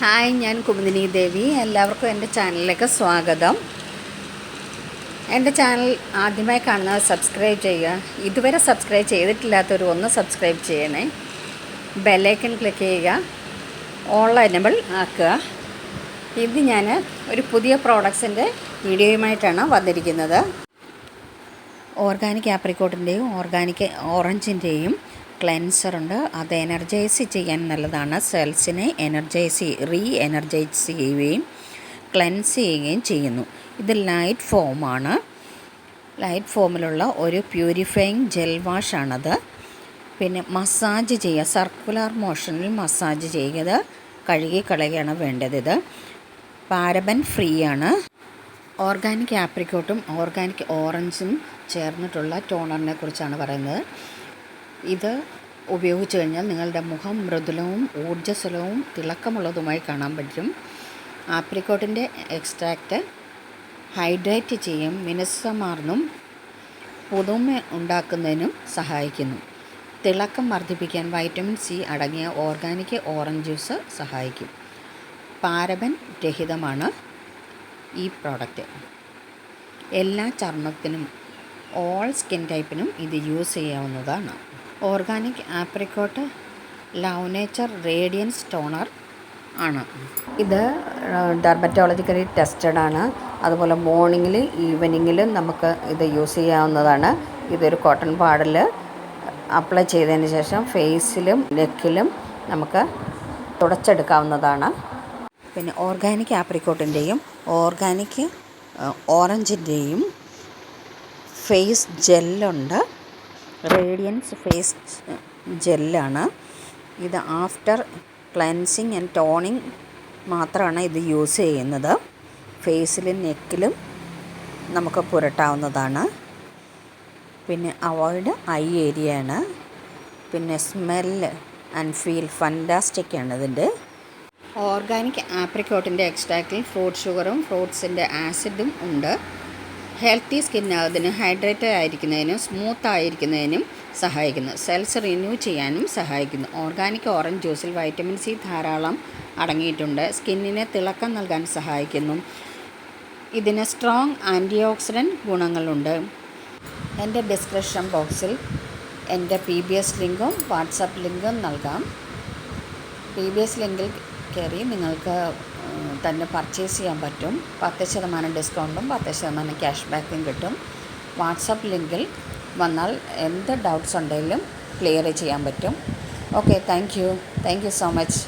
Hi, ഞാൻ കുമുദിനി ദേവി. എല്ലാവർക്കും എൻ്റെ ചാനലിലേക്ക് സ്വാഗതം. എൻ്റെ ചാനൽ ആദ്യമായി കാണുന്നവർ സബ്സ്ക്രൈബ് ചെയ്യുക. ഇതുവരെ സബ്സ്ക്രൈബ് ചെയ്തിട്ടില്ലാത്തവർ ഒന്ന് സബ്സ്ക്രൈബ് ചെയ്യണേ. ബെല്ലൈക്കൺ ക്ലിക്ക് ചെയ്യുക, ഓൾ എനബിൾ ആക്കുക. ഇത് ഞാൻ ഒരു പുതിയ പ്രോഡക്ട്സിൻ്റെ വീഡിയോയുമായിട്ടാണ് വന്നിരിക്കുന്നത്. ഓർഗാനിക് ആപ്രിക്കോട്ടിൻ്റെയും ഓർഗാനിക് ഓറഞ്ചിൻ്റെയും ക്ലെൻസറുണ്ട്. അത് എനർജൈസ് ചെയ്യാൻ നല്ലതാണ്. സെൽസിനെ എനർജൈസ് ചെയ്യുകയും ക്ലെൻസ് ചെയ്യുകയും ചെയ്യുന്നു. ഇത് ലൈറ്റ് ഫോമാണ്. ലൈറ്റ് ഫോമിലുള്ള ഒരു പ്യൂരിഫയിങ് ജെൽ വാഷാണത്. പിന്നെ മസാജ് ചെയ്യുക, സർക്കുലർ മോഷനിൽ മസാജ് ചെയ്യുക, കഴുകി കളയുകയാണ് വേണ്ടത്. ഇത് പാരബൻ ഫ്രീ ആണ്. ഓർഗാനിക് ആപ്രിക്കോട്ടും ഓർഗാനിക് ഓറഞ്ചും ചേർന്നിട്ടുള്ള ടോണറിനെ കുറിച്ചാണ് പറയുന്നത്. ഇത് ഉപയോഗിച്ച് കഴിഞ്ഞാൽ നിങ്ങളുടെ മുഖം മൃദുലവും ഊർജ്ജസ്വലവും തിളക്കമുള്ളതുമായി കാണാൻ പറ്റും. ആപ്രിക്കോട്ടിൻ്റെ എക്സ്ട്രാക്റ്റ് ഹൈഡ്രേറ്റ് ചെയ്യും, മിനുസമാർന്നും പുതുമ ഉണ്ടാക്കുന്നതിനും സഹായിക്കുന്നു. തിളക്കം വർദ്ധിപ്പിക്കാൻ വൈറ്റമിൻ സി അടങ്ങിയ ഓർഗാനിക് ഓറഞ്ച് ജ്യൂസ് സഹായിക്കും. പാരബൻ രഹിതമാണ് ഈ പ്രോഡക്റ്റ്. എല്ലാ ചർമ്മത്തിനും ഓൾ സ്കിൻ ടൈപ്പിനും ഇത് യൂസ് ചെയ്യാവുന്നതാണ്. ഓർഗാനിക് ആപ്രിക്കോട്ട് ലവ്നേച്ചർ റേഡിയൻസ് ടോണർ ആണ്. ഇത് ഡെർമറ്റോളജിക്കലി ടെസ്റ്റഡ് ആണ്. അതുപോലെ മോർണിംഗിൽ ഈവനിങ്ങിലും നമുക്ക് ഇത് യൂസ് ചെയ്യാവുന്നതാണ്. ഇതൊരു കോട്ടൺ പാഡിൽ അപ്ലൈ ചെയ്തതിന് ശേഷം ഫേസിലും നെക്കിലും നമുക്ക് തുടച്ചെടുക്കാവുന്നതാണ്. പിന്നെ ഓർഗാനിക് ആപ്രിക്കോട്ടിൻ്റെയും ഓർഗാനിക് ഓറഞ്ചിൻ്റെയും ഫേസ് ജെല്ലുണ്ട്. റേഡിയൻസ് ഫേസ് ജെല്ലാണ്. ഇത് ആഫ്റ്റർ ക്ലെൻസിങ് ആൻഡ് ടോണിങ് മാത്രമാണ് ഇത് യൂസ് ചെയ്യുന്നത്. ഫേസിലും നെക്കിലും നമുക്ക് പുരട്ടാവുന്നതാണ്. പിന്നെ അവോയ്ഡ് ഐ ഏരിയയാണ്. പിന്നെ സ്മെല്ല് ആൻഡ് ഫീൽ ഫാൻറ്റാസ്റ്റിക് ആണ് ഇതിൻ്റെ. ഓർഗാനിക് ആപ്രിക്കോട്ടിൻ്റെ എക്സ്ട്രാക്റ്റിൽ ഫ്രൂട്ട് ഷുഗറും ഫ്രൂട്ട്സിൻ്റെ ആസിഡും ഉണ്ട്. ഹെൽത്തി സ്കിന്നാകുന്നതിനും ഹൈഡ്രേറ്റഡ് ആയിരിക്കുന്നതിനും സ്മൂത്ത് ആയിരിക്കുന്നതിനും സഹായിക്കുന്നു. സെൽസ് റിന്യൂ ചെയ്യാനും സഹായിക്കുന്നു. ഓർഗാനിക് ഓറഞ്ച് ജ്യൂസിൽ വൈറ്റമിൻ സി ധാരാളം അടങ്ങിയിട്ടുണ്ട്. സ്കിന്നിന് തിളക്കം നൽകാൻ സഹായിക്കുന്നു. ഇതിന് സ്ട്രോങ് ആൻറ്റി ഓക്സിഡൻറ്റ് ഗുണങ്ങളുണ്ട്. എൻ്റെ ഡിസ്ക്രിപ്ഷൻ ബോക്സിൽ എൻ്റെ PBS ലിങ്കും വാട്സപ്പ് ലിങ്കും നൽകാം. PBS ലിങ്കിൽ കയറി നിങ്ങൾക്ക് തന്നെ പർച്ചേസ് ചെയ്യാൻ പറ്റും. 10% ഡിസ്കൗണ്ടും 10% ക്യാഷ് ബാക്കും കിട്ടും. വാട്സപ്പ് ലിങ്കിൽ വന്നാൽ എന്ത് ഡൗട്ട്സ് ഉണ്ടെങ്കിലും ക്ലിയർ ചെയ്യാൻ പറ്റും. Okay, thank you so much.